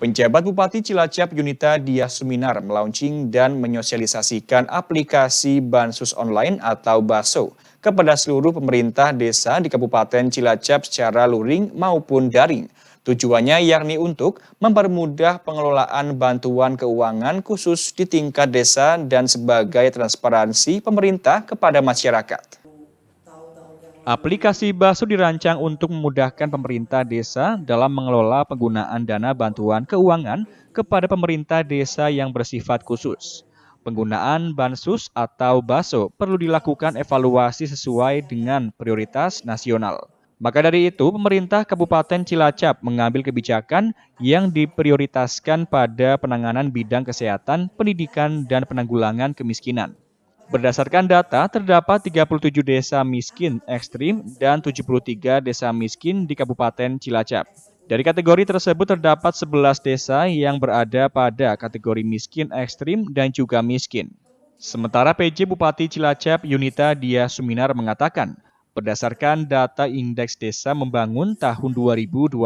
Penjabat Bupati Cilacap Yunita Diah Suminar melaunching dan menyosialisasikan aplikasi Bansus Online atau BASO kepada seluruh pemerintah desa di Kabupaten Cilacap secara luring maupun daring. Tujuannya yakni untuk mempermudah pengelolaan bantuan keuangan khusus di tingkat desa dan sebagai transparansi pemerintah kepada masyarakat. Aplikasi BASO dirancang untuk memudahkan pemerintah desa dalam mengelola penggunaan dana bantuan keuangan kepada pemerintah desa yang bersifat khusus. Penggunaan Bansus atau BASO perlu dilakukan evaluasi sesuai dengan prioritas nasional. Maka dari itu, pemerintah Kabupaten Cilacap mengambil kebijakan yang diprioritaskan pada penanganan bidang kesehatan, pendidikan, dan penanggulangan kemiskinan. Berdasarkan data, terdapat 37 desa miskin ekstrim dan 73 desa miskin di Kabupaten Cilacap. Dari kategori tersebut terdapat 11 desa yang berada pada kategori miskin ekstrim dan juga miskin. Sementara PJ Bupati Cilacap Yunita Diah Suminar mengatakan, berdasarkan data Indeks Desa Membangun tahun 2022,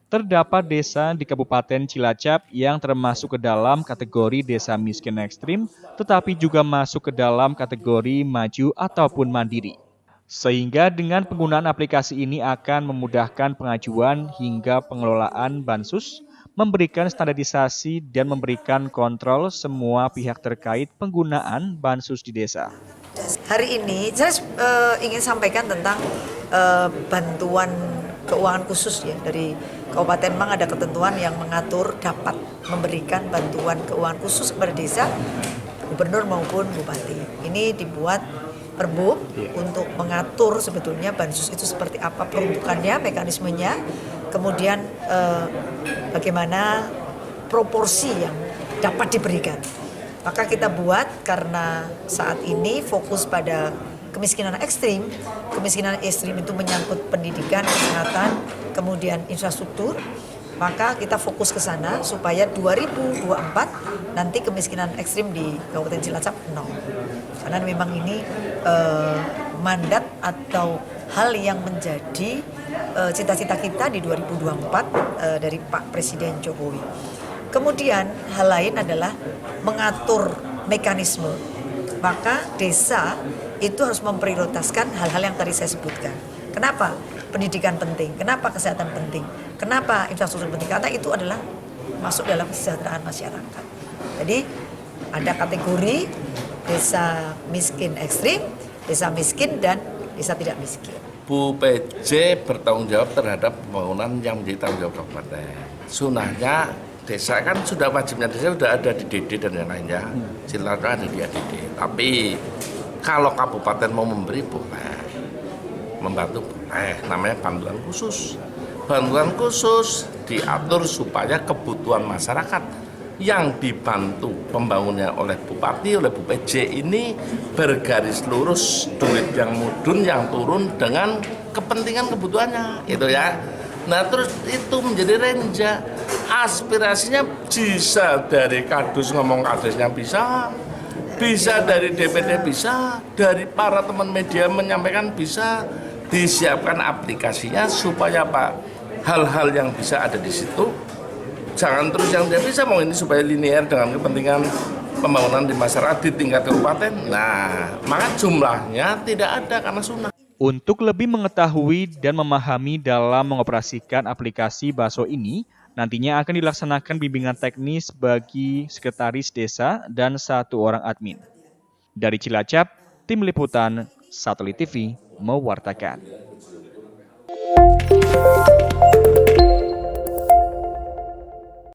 terdapat desa di Kabupaten Cilacap yang termasuk ke dalam kategori desa miskin ekstrim, tetapi juga masuk ke dalam kategori maju ataupun mandiri. Sehingga dengan penggunaan aplikasi ini akan memudahkan pengajuan hingga pengelolaan Bansus, memberikan standarisasi dan memberikan kontrol semua pihak terkait penggunaan Bansus di desa. Hari ini saya ingin sampaikan tentang bantuan keuangan khusus ya dari Kabupaten Memang ada ketentuan yang mengatur dapat memberikan bantuan keuangan khusus kepada desa, gubernur maupun bupati. Ini dibuat Perbup untuk mengatur sebetulnya Bansus itu seperti apa peruntukannya, mekanismenya, kemudian bagaimana proporsi yang dapat diberikan. Maka kita buat karena saat ini fokus pada kemiskinan ekstrim. Kemiskinan ekstrim itu menyangkut pendidikan, kesehatan, kemudian infrastruktur. Maka kita fokus ke sana supaya 2024 nanti kemiskinan ekstrim di Kabupaten Cilacap 0. Karena memang ini mandat atau hal yang menjadi cita-cita kita di 2024 dari Pak Presiden Jokowi. Kemudian hal lain adalah mengatur mekanisme. Maka desa itu harus memprioritaskan hal-hal yang tadi saya sebutkan. Kenapa? Pendidikan penting. Kenapa kesehatan penting? Kenapa infrastruktur penting? Karena itu adalah masuk dalam kesejahteraan masyarakat. Jadi ada kategori desa miskin ekstrim, desa miskin, dan desa tidak miskin. Bu PJ bertanggung jawab terhadap pembangunan yang menjadi tanggung jawab kabupaten. Sunahnya desa kan sudah wajibnya desa sudah ada di DD dan yang lainnya. Cilacap ada di ADD. Tapi kalau kabupaten mau memberi boleh, membantu boleh. Namanya bantuan khusus. Bantuan khusus diatur supaya kebutuhan masyarakat yang dibantu pembangunnya oleh bupati, oleh Bu PJ ini bergaris lurus, duit yang mudun, yang turun dengan kepentingan kebutuhannya, itu ya. Nah terus itu menjadi renja, aspirasinya bisa dari kadus ngomong kadusnya bisa dari DPD bisa, dari para teman media menyampaikan bisa, disiapkan aplikasinya supaya Pak hal-hal yang bisa ada di situ. Jangan terus yang tidak bisa mau ini supaya linear dengan kepentingan pembangunan di masyarakat di tingkat kabupaten. Nah, maka jumlahnya tidak ada karena sunnah. Untuk lebih mengetahui dan memahami dalam mengoperasikan aplikasi BASO ini, nantinya akan dilaksanakan bimbingan teknis bagi sekretaris desa dan 1 orang admin. Dari Cilacap, Tim Liputan Satelit TV mewartakan.